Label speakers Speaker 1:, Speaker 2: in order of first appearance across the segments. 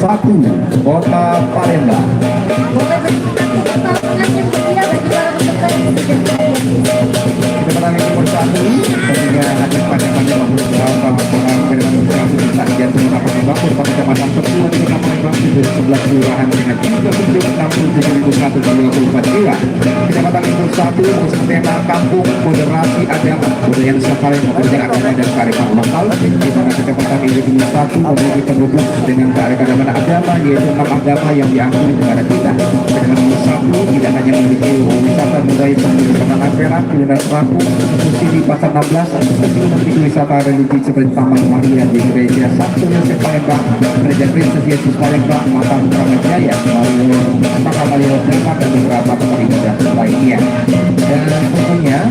Speaker 1: 1 Kota Palembang. Kecepatan yang nomor 1 ketika ada pada beberapa jantung rapat bangun pada kecepatan tertua di Kota Palembang 11 kelurahan dengan 367.124 jiwa. Kecepatan nomor 1 tema kampung moderasi agama budaya Nusantara budaya agama dan kearifan lokal. Di mana kecepatan ini satu memiliki penduduk dengan keanekaragaman agama yaitu 6 agama yang diakui negara kita. Kecepatan nomor 1 tidak hanya memiliki wisata budaya seperti Petangan Perak, Kuliner Rampung, di Pasar 16, tapi memiliki wisata religi seperti Taman Maria di Gereja Sabtu Yosef Palembang, Gereja Kristus Yesus Palembang, Makam Pramajaya, Makam Maria Palembang dan beberapa tempat ibadah lainnya. Dan tentunya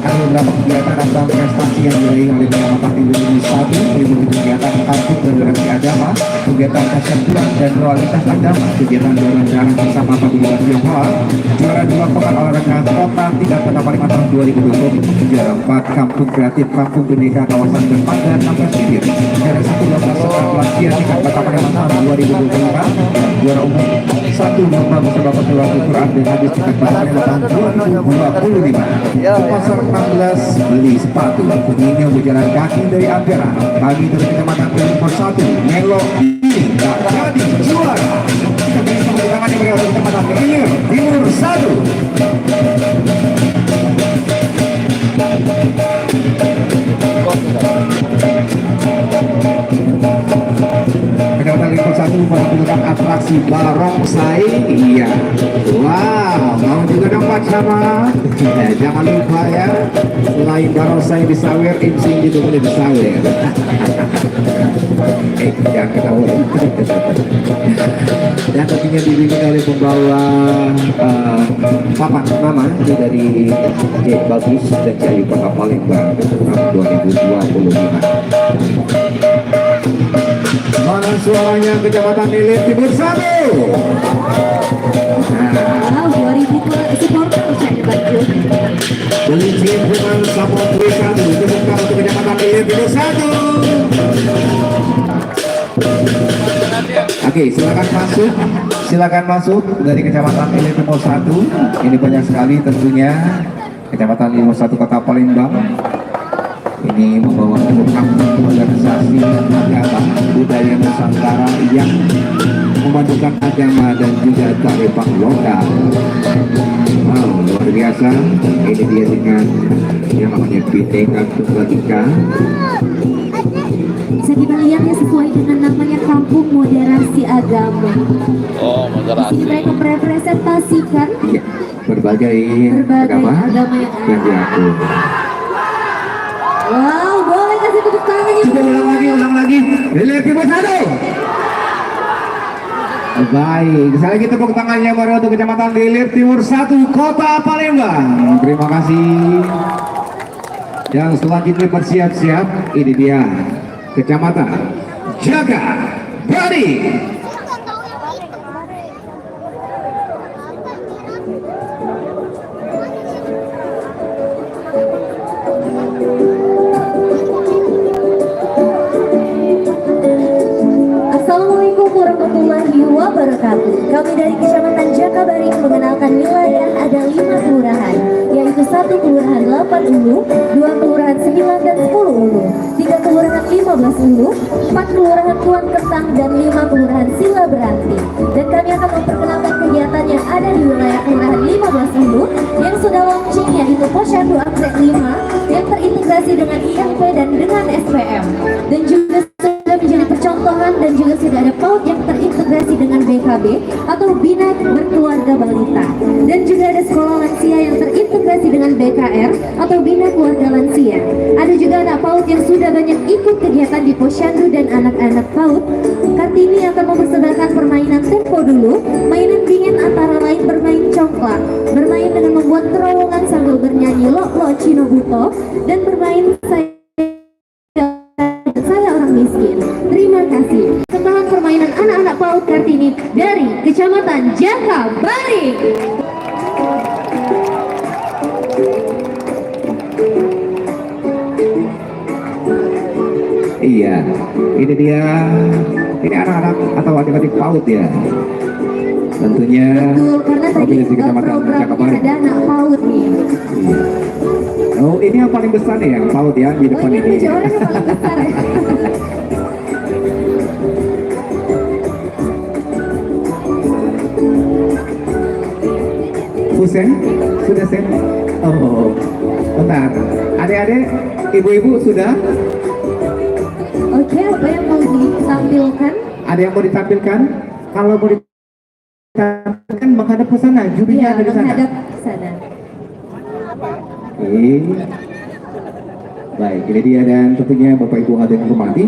Speaker 1: ada beberapa kegiatan atau prestasi yang diraih oleh Kecamatan Ilmu Satu, meliputi kegiatan kampung toleransi agama, kegiatan persatuan dan loyalitas agama, kegiatan jalan-jalan bersama Paguyuban Tionghoa, juara 2 Pekan Olahraga Kota 3 Kota Palembang tahun 2020, juara 4 Kampung Kreatif Kampung Bineka Kawasan Dermaga 16 Sibir, juara 1 lomba sekolah lansia tingkat Kota Palembang tahun 2025, juara umum 1 lomba musabaqah Al Quran dan hadis tingkat Kota Palembang tahun 2025. Pasar 16 beli sepatu, ini berjalan kaki dari Ampera pagi dari Kecamatan Timur 1 Melo ini tak jadi juara. Kita bisa mengulangan di Kecamatan Timur 1. Kecamatan Timur 1 menampilkan atraksi barongsai. Iya, wow, mau juga dong Pak Camat. Jangan lupa ya, selain barongsai di sawer, insing juga boleh di sawer. Jangan ketawa. Dan tentunya dibimbing oleh pembawa papan nama itu dari J Bagus dan Jayu Kota Palembang tahun 2025. Mana suaranya Kecamatan Ilir Timur 1?
Speaker 2: Wow, 2000 supporter saya baju.
Speaker 1: Beli chip dengan Sapon 1 dibuka untuk Kecamatan Ilir Timur 1. Oke, silakan masuk dari Kecamatan Ilir Timur 1. Ini banyak sekali tentunya Kecamatan Timur 1 Kota Palembang. Ini membawa kampung modernisasi agama budaya Nusantara yang memadukan agama dan juga kearifan lokal. Wow, luar biasa. Ini dia dengan yang namanya BTK Tunggal Ika.
Speaker 2: Bisa kita lihat ya, sesuai dengan namanya kampung moderasi agama.
Speaker 3: Oh, moderasi.
Speaker 2: Di sini mereka merepresentasikan
Speaker 1: Ya, berbagai agama yang diakui.
Speaker 2: Wow, boleh kasih tepuk tangan ya.
Speaker 1: Coba ulang lagi. Ilir Timur 1. Baik, sekali lagi tepuk tangannya baru untuk Kecamatan Ilir Timur 1 Kota Palembang. Terima kasih. Yang selanjutnya bersiap-siap, ini dia Kecamatan Jagabari.
Speaker 2: Assalamualaikum warahmatullahi wabarakatuh. Kami dari Kecamatan Jagabari mengenalkan wilayah ada 5 kelurahan, yaitu 1 kelurahan 8 Ulu, 2 kelurahan 9 dan 10 Ulu, 3 kelurahan 15 Ulu, 4 kelurahan Tuan Ketang dan 5 kelurahan Sila Beranti. Dan kami akan memperkenalkan kegiatan yang ada di wilayah kelurahan 15 Ulu yang sudah launching, yaitu Posyandu Anggrek 5 yang terintegrasi dengan IMP dan dengan SPM, dan juga sudah menjadi percontohan dan juga sudah ada PAUD yang terintegrasi dengan BKB atau Bina Berkeluarga Balita, dan juga ada sekolah lansia yang terintegrasi dengan BKR atau Bina Keluarga Lansia. Ada juga anak PAUD yang sudah banyak ikut kegiatan di Posyandu dan anak-anak PAUD. Kartini akan mempersembahkan permainan tempo dulu, mainan dingin antara lain bermain congklak, bermain dengan membuat terowongan sambil bernyanyi Lo Cino Buto, dan bermain saya orang miskin. Terima kasih. Setelah permainan anak-anak PAUD Kartini dari Kecamatan Jagabari.
Speaker 1: Iya, ini dia Ini anak-anak atau adik-adik PAUD ya. Tentunya
Speaker 2: Betul, karena tadi
Speaker 1: mobil di Kecamatan
Speaker 2: programnya ada anak PAUD nih.
Speaker 1: Oh, ini yang paling besar nih yang PAUD ya di
Speaker 2: Oh
Speaker 1: depan
Speaker 2: ini
Speaker 1: ini.
Speaker 2: 7 orang yang paling besar ya.
Speaker 1: Fusen? Sudah Sen? Oh, bentar. Adik-adik, ibu-ibu sudah?
Speaker 2: Oke, apa yang mau ditampilkan?
Speaker 1: Ada yang mau ditampilkan? Kalau mau ditampilkan menghadap ke sana, jurinya
Speaker 2: Iya,
Speaker 1: ada di sana.
Speaker 2: menghadap ke sana.
Speaker 1: Oke. Baik, ini dia dan tentunya Bapak Ibu hadirin hormati.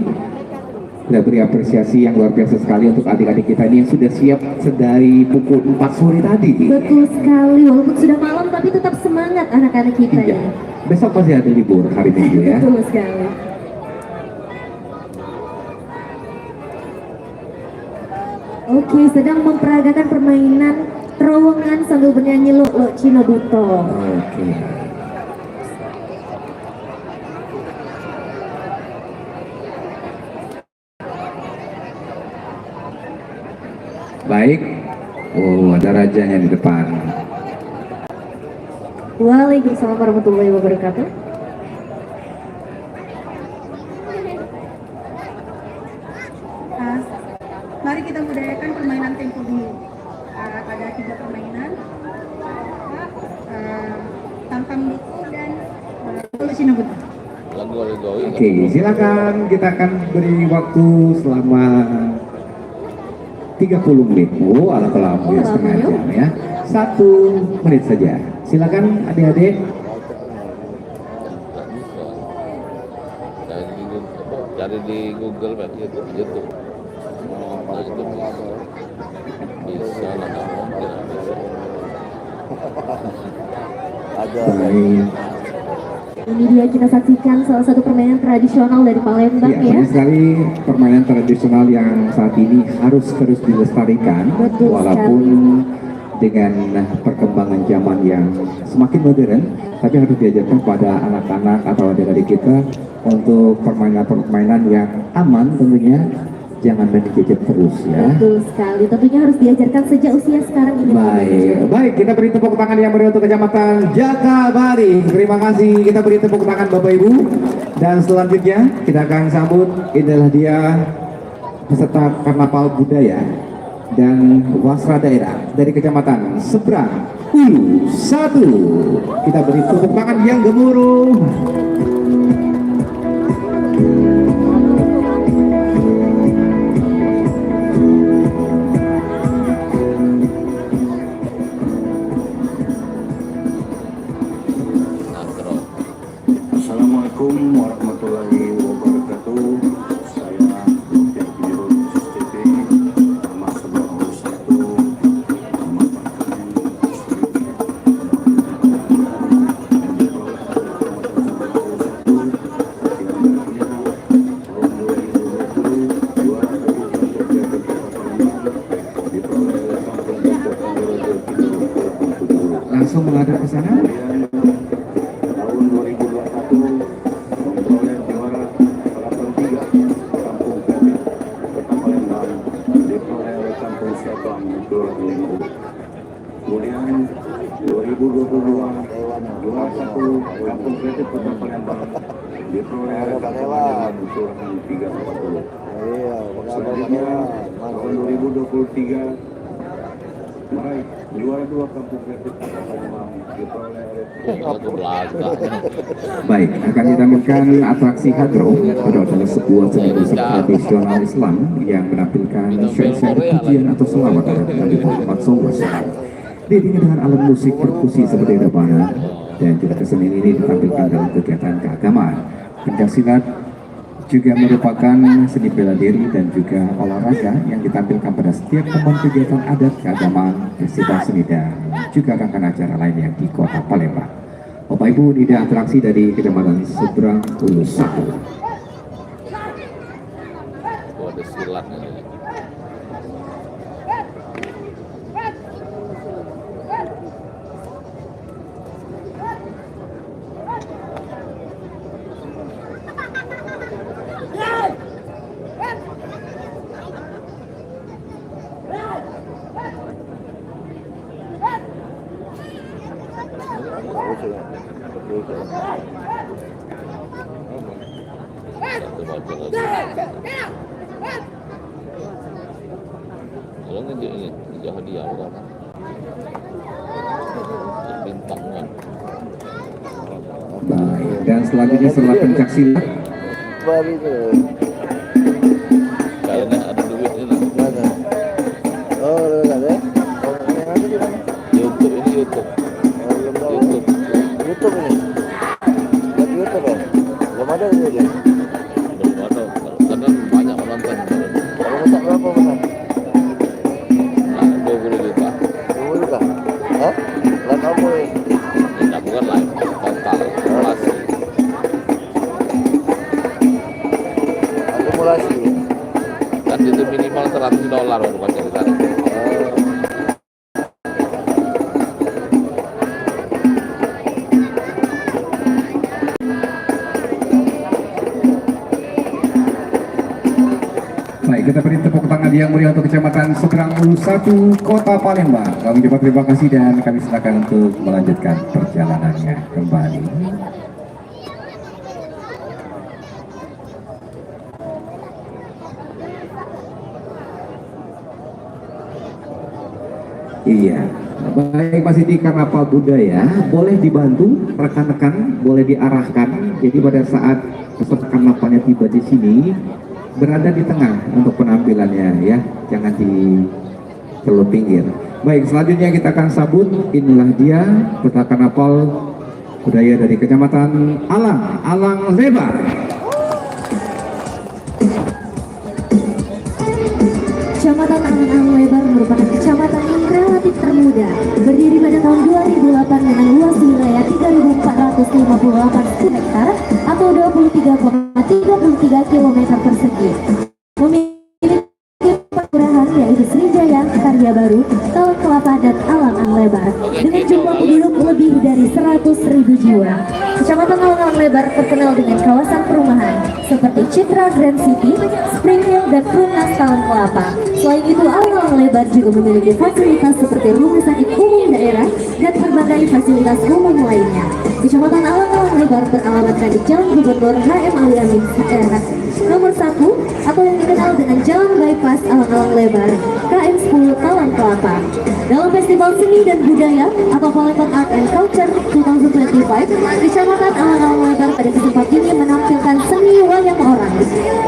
Speaker 1: Kita beri apresiasi yang luar biasa sekali untuk adik-adik kita ini yang sudah siap sedari pukul 4 sore tadi.
Speaker 2: Betul sekali, walaupun sudah malam tapi tetap semangat anak-anak kita
Speaker 1: Iya.
Speaker 2: ya.
Speaker 1: Besok pasti ada libur hari Minggu ya.
Speaker 2: Betul sekali. Oke, sedang memperagakan permainan terowongan sambil bernyanyi Lo Cino Buto.
Speaker 1: Oke. Baik. Oh, ada rajanya di depan.
Speaker 2: Waalaikumsalam warahmatullahi wabarakatuh.
Speaker 3: Nah, mari kita budayakan permainan tempo dulu. Ada 3 permainan, tampang buku dan Lo Buto.
Speaker 1: Oke, silakan kita akan beri waktu selama 30 menit. Oh, ala lampu ya, setengah jam ya. 1 menit saja. Silakan adik-adik.
Speaker 4: Cari di Google Map YouTube. Nah, itu bisa lah, nggak mungkin ada.
Speaker 1: Baik.
Speaker 2: Ini dia kita saksikan salah satu permainan tradisional dari Palembang
Speaker 1: Ya,
Speaker 2: ya.
Speaker 1: banyak sekali permainan tradisional yang saat ini harus terus dilestarikan,
Speaker 2: Betul
Speaker 1: walaupun dengan perkembangan zaman yang semakin modern, tapi harus diajarkan pada anak-anak atau adik-adik kita untuk permainan-permainan yang aman tentunya, jangan main gadget terus ya.
Speaker 2: Betul sekali, tentunya harus diajarkan sejak usia sekarang ini.
Speaker 1: Baik, kita beri tepuk tangan yang meriah untuk Kecamatan Jakabari. Terima kasih, kita beri tepuk tangan Bapak Ibu. Dan selanjutnya kita akan sambut, inilah dia peserta karnaval budaya dan wasra daerah dari Kecamatan Seberang Ulu 1. Kita beri tepuk tangan yang gemuruh.
Speaker 5: Assalamualaikum warahmatullahi wabarakatuh. Saya Dr. Biro STP, nama Seberang Ulu 1, nama
Speaker 1: Langsung menghadap ke sana.
Speaker 5: tahun 2021 memperoleh juara 83 Kampung Kreatif Kota Palembang diperoleh oleh Kampung Sabang Kelurahan Lembu. Kemudian 2022 juara 1 Kampung Kreatif Kota Palembang diperoleh oleh Kampung Lembu Kelurahan 340. Selanjutnya tahun 2023 meraih juara 2 Kampung Kreatif Kota Palembang diperoleh oleh
Speaker 4: Lagu belakang.
Speaker 1: Baik, akan ditampilkan atraksi hadro. Hadro adalah sebuah seni musik tradisional Islam yang menampilkan syair-syair pujian atau selawat ala Nabi Muhammad SAW. Diiringi dengan alat musik perkusi seperti rebana, dan juga kesenian ini ditampilkan dalam kegiatan keagamaan. Pencaksilat juga merupakan seni bela diri dan juga olahraga yang ditampilkan pada setiap momen kegiatan adat keagamaan, festival seni dan juga rangkaian acara lainnya di Kota Palembang. Bapak Ibu, ini ada atraksi dari Kecamatan Seberang Ulu 1.
Speaker 4: Oh, ada silat ini.
Speaker 6: maksudnya. Seperti itu.
Speaker 4: Satu baca lagi. Kalau nggak ini hadiah bukan? Bintang kan?
Speaker 1: Baik, dan selanjutnya setelah pencak silat,
Speaker 6: Baru itu.
Speaker 4: Kayaknya ada duit ini.
Speaker 6: Mana? Oh, udah ada. Oh, yang ada di mana?
Speaker 4: YouTube ini YouTube.
Speaker 6: Oh, belum tahu.
Speaker 4: YouTube.
Speaker 6: YouTube ini. Lihat YouTube ya? Belum ada ini aja.
Speaker 4: Belum ada. Karena banyak menonton.
Speaker 6: Kalau masak berapa benar?
Speaker 4: Nah, 20 juta.
Speaker 6: 20 juta? Hah? Lihat apa ya?
Speaker 4: Tidak bukan live total akumulasi.
Speaker 6: Akumulasi.
Speaker 4: Kan itu minimal $100 baru baca di sana.
Speaker 1: baik, kita beri tepuk tangan yang meriah untuk Kecamatan Seberang Ulu 1, Kota Palembang. Kami ucapkan terima kasih dan kami silakan untuk melanjutkan perjalanannya kembali. Iya, baik Mas Siti, karena Pak Budaya boleh dibantu rekan-rekan, boleh diarahkan. Jadi pada saat peserta nampaknya tiba di sini, berada di tengah untuk penampilannya ya, jangan di terlalu pinggir. Baik, selanjutnya kita akan sambut, inilah dia peserta kapal budaya dari Kecamatan Alang Lebar.
Speaker 2: Kecamatan Alang Lebar merupakan kecamatan yang relatif termuda, berdiri pada tahun 2008 dengan luas wilayah 3.458 hektar atau 23,33 km persegi. Memiliki kelurahan yaitu Sriwijaya, Karya Baru, Talang Kelapa, dan Alang Lebar dengan jumlah penduduk lebih dari 100.000 jiwa. Kecamatan Alang Lebar terkenal dengan kawasan perumahan seperti Citra Grand City, Spring Hill, dan Perumnas Talang Kelapa. Selain itu, Alang Lebar juga memiliki fasilitas seperti rumah sakit umum daerah dan berbagai fasilitas umum lainnya. Kecamatan Alang Lebar beralamatkan di Jalan Gubernur HM Ali Amin nomor 1 atau yang dikenal dengan Jalan Bypass Alang Lebar, KM 10 Talang Kelapa. Dalam Festival Seni dan Budaya atau Palembang Art and Culture 2025, Kecamatan Alang Lebar pada kesempatan ini menampilkan seni wayang orang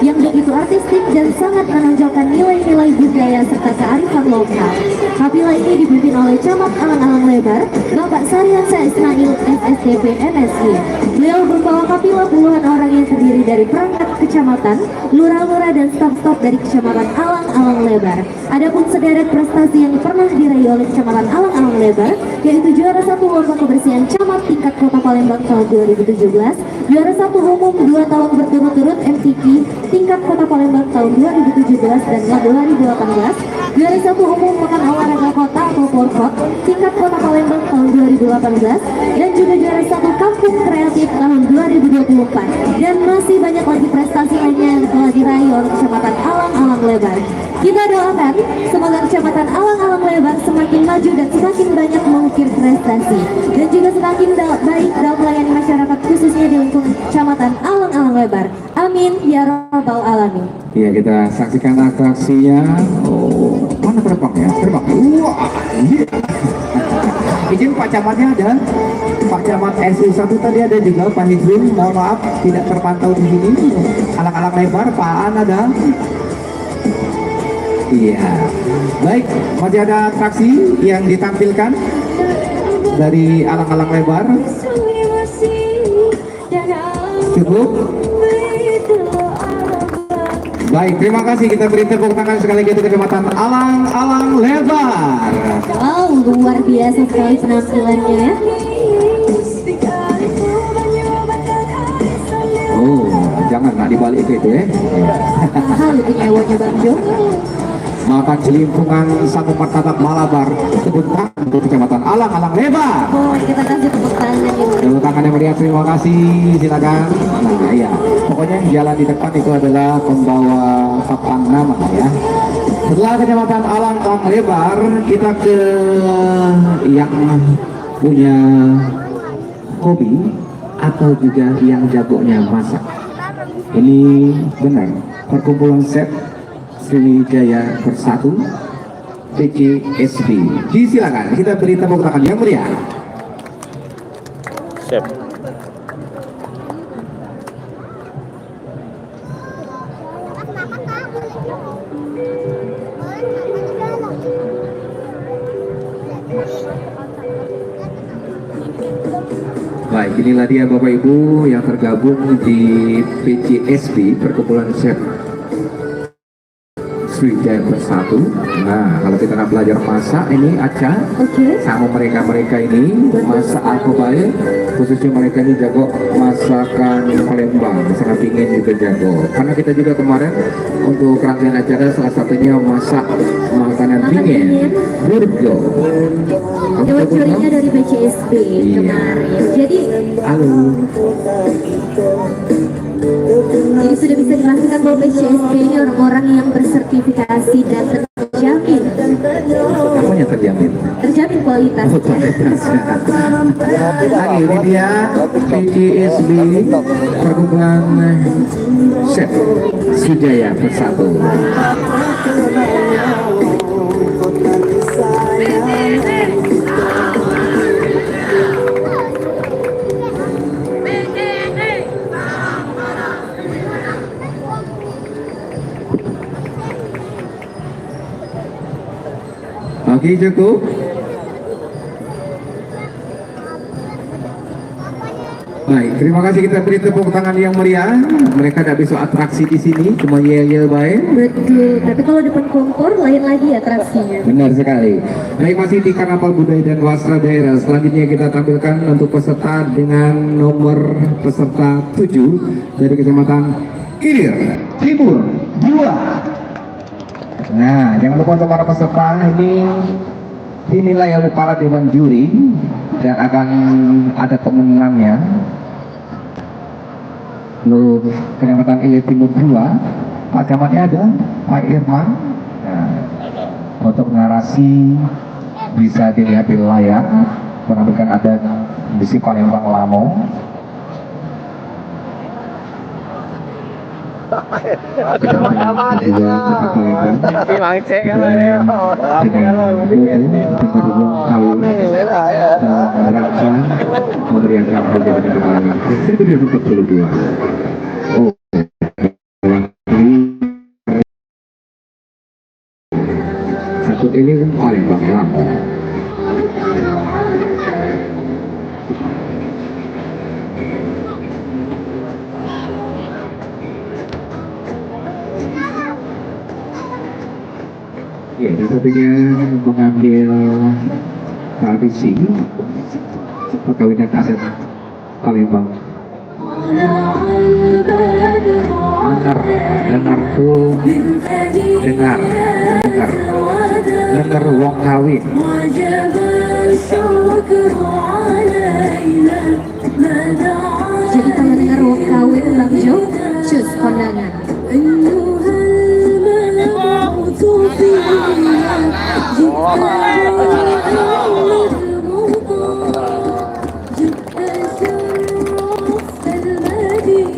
Speaker 2: yang begitu artistik dan sangat menonjolkan nilai-nilai budaya serta kearifan lokal. Kapila ini dipimpin oleh Camat Alang Lebar, Bapak Saryansa Ismail SSDP MSI. Beliau membawa kapila puluhan orang yang terdiri dari perangkat kecamatan, lurah-lurah, dan staf-staf dari Kecamatan Alang Lebar. Adapun sederet prestasi yang pernah diraih oleh Kecamatan Alang Lebar, yaitu juara 1 lomba kebersihan camat tingkat Kota Palembang tahun 2017, juara 1 umum 2 tahun berturut-turut MTQ tingkat Kota Palembang tahun 2017 dan 2018, juara 1 umum Pekan Olahraga Kota atau Porkot tingkat Kota Palembang tahun 2018, dan juga juara 1 Kampung Kreatif tahun 2024, dan masih banyak lagi prestasi lainnya yang telah diraih oleh Kecamatan Alang Lebar. Kita doakan semoga Kecamatan Alang Lebar semakin maju dan semakin banyak mengukir prestasi dan juga semakin baik dalam melayani masyarakat khususnya di lingkungan Kecamatan Alang Lebar. Amin ya rabbal alamin.
Speaker 1: Iya, kita saksikan atraksinya. Oh, mana terbang ya? Terbang. Wah, iya. Izin Pak Camatnya ada. Pak Camat SU1 tadi ada juga, Pak Hizrul. Mohon maaf tidak terpantau di sini. Alang Lebar, Pak An ada. Iya. Baik, masih ada atraksi yang ditampilkan dari Alang Lebar. Cukup. Baik, terima kasih. Kita beri tepuk tangan sekali lagi untuk Kecamatan Alang Lebar.
Speaker 2: Wow, luar biasa sekali penampilannya ya.
Speaker 1: Oh, jangan nak dibalik itu ya.
Speaker 2: Mahal itu nyewanya Bang Jo.
Speaker 1: Makan celimpungan satu martabak Malabar. Tepuk tangan untuk Kecamatan Alang Lebar.
Speaker 2: Oh, kita kasih tepuk tangan ya.
Speaker 1: Tepuk tangan yang meriah, terima kasih. Silakan. Nah, ya. Pokoknya yang jalan di depan itu adalah pembawa papan nama ya. Setelah Kecamatan Alang Lebar, kita ke yang punya hobi atau juga yang jagonya masak. Ini benar, perkumpulan set Sriwijaya Bersatu PCSB. Disilakan kita beri tepuk tangan yang meriah.
Speaker 4: Chef.
Speaker 1: Baik, inilah dia Bapak Ibu yang tergabung di PCSB, Perkumpulan Chef Sriwijaya Bersatu. Nah, kalau kita nak belajar masak ini Aca
Speaker 2: Oke.
Speaker 1: sama mereka ini masak apa baik, khususnya mereka ini jago masakan Palembang, masakan pingin juga jago. Karena kita juga kemarin untuk rangkaian acara salah satunya masak makanan pingin burjo.
Speaker 2: Lewat curinya dari PCSB
Speaker 1: Iya.
Speaker 2: kemarin. Jadi
Speaker 1: Halo.
Speaker 2: sudah bisa dipastikan bahwa PCSB ini orang-orang yang bersertifikasi dan terjamin
Speaker 1: Apanya terjamin?
Speaker 2: kualitasnya.
Speaker 1: Lagi ini dia PCSB Perkumpulan Chef Sriwijaya Bersatu. Oke, cukup. Baik, terima kasih, kita beri tepuk tangan yang meriah. Mereka tidak bisa atraksi di sini, cuma yel-yel baik.
Speaker 2: Betul, tapi kalau depan kompor lain lagi atraksinya.
Speaker 1: Benar sekali. Baik, masih di Karnaval Budaya dan Wasra Daerah. Selanjutnya kita tampilkan untuk peserta dengan nomor peserta 7 dari Kecamatan Ilir Timur 2. Nah, jangan lupa untuk para peserta inilah yang para dewan juri dan akan ada pemenangnya. Lalu Kecamatan Ilir Timur 2, Pak Camatnya ada Pak Irman. Nah, untuk narasi bisa dilihat di layar, menampilkan ada misi Palembang Lamo. Satu ini Palembang Lamo. Ya, satunya mengambil tradisi perkawinan adat Palembang. Dengar tuh, dengar wong kawin.
Speaker 2: Jadi kalau dengar wong kawin Bang Jo, cus kondangan.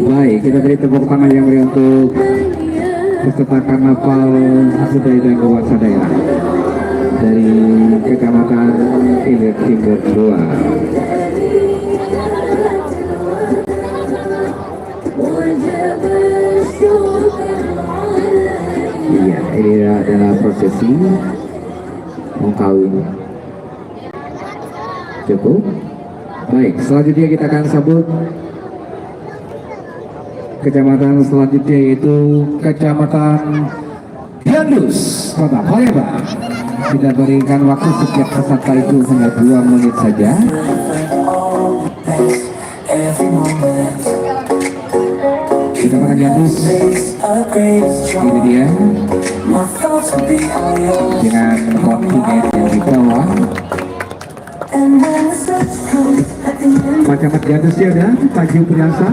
Speaker 1: Baik, kita beri tepuk tangan yang meriah untuk peserta Karnaval Budaya dan Wasra Daerah dari Kecamatan Ilir Timur 2. Iya, ini adalah prosesi mengkawin. Cukup. Baik, selanjutnya kita akan sambut kecamatan selanjutnya, yaitu Kecamatan Gandus, Kota Palembang. Kita berikan waktu setiap peserta itu hanya 2 menit saja. Kecamatan Gandus, ini dia dengan kontingen yang dibawa. Pak Camat Gandus ya ada Pak Priyansa.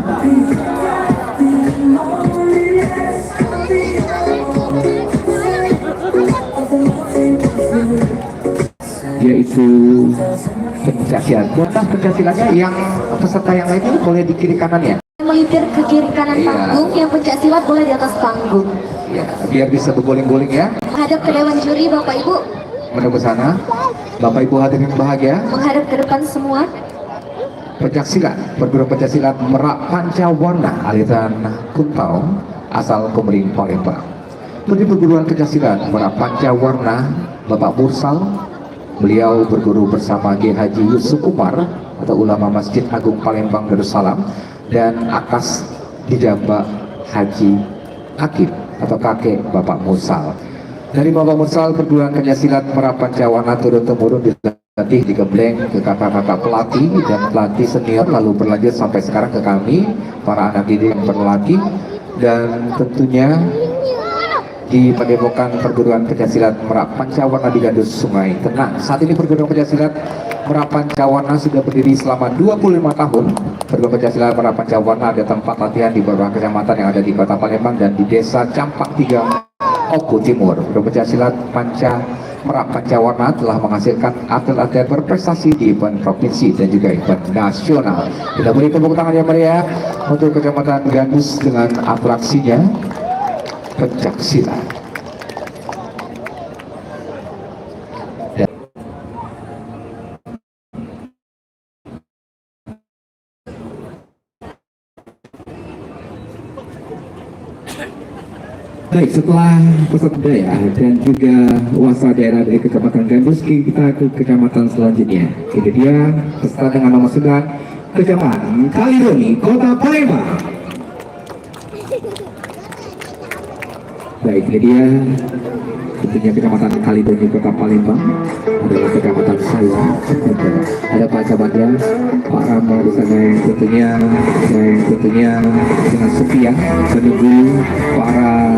Speaker 1: Yaitu pencaksilat. Buatlah pencaksilatnya yang peserta yang lain ini boleh di kiri kanan ya.
Speaker 2: Melipir ke kiri kanan
Speaker 1: Iya.
Speaker 2: panggung, yang pencak silat boleh di atas panggung.
Speaker 1: Ya, biar bisa berguling-guling ya.
Speaker 2: Menghadap ke dewan juri Bapak Ibu,
Speaker 1: Menuju ke sana. Bapak Ibu hadirin bahagia.
Speaker 2: menghadap ke depan semua.
Speaker 1: Pencaksilat, perguruan pencaksilat Merak Pancawarna aliran Kuntau asal Kemuning Palembang. Pendiri perguruan pencaksilat Merak Pancawarna Bapak Mursal, beliau berguru bersama Kiai Haji Yusuf Umar atau ulama Masjid Agung Palembang Darussalam, dan akas dijabak Haji Akib atau kakek Bapak Mursal. Dari Bapak Mursal, perguruan pencaksilat Merak Pancawarna turun-temurun dilatih digembleng ke kakak-kakak pelatih dan pelatih senior, lalu berlanjut sampai sekarang ke kami para anak didik yang berlatih, dan tentunya di Padepokan Perguruan Pencaksilat Merak Pancawarna di Gandus Sungai Tenang. Saat ini perguruan pencaksilat Merak Pancawarna sudah berdiri selama 25 tahun. Perguruan pencaksilat Merak Pancawarna ada tempat latihan di beberapa kecamatan yang ada di Kota Palembang dan di Desa Campak 3 Oku Timur. Perguruan pencaksilat Merak Pancawarna telah menghasilkan atlet-atlet berprestasi di event provinsi dan juga event nasional. Kita beri tepuk tangan yang meriah untuk Kecamatan Gandus dengan atraksinya pencaksilat. Baik, setelah peserta daerah dan juga wasra daerah dari Kecamatan Gandus, kita ke kecamatan selanjutnya. Ini dia peserta dengan nomor 9, Kecamatan Kalidoni, Kota Palembang. Baik, ini dia tentunya Kecamatan Kalidoni, Kota Palembang adalah kecamatan saya. Ada Pak Camatnya, Pak Rama di sana yang tentunya dengan setia menunggu para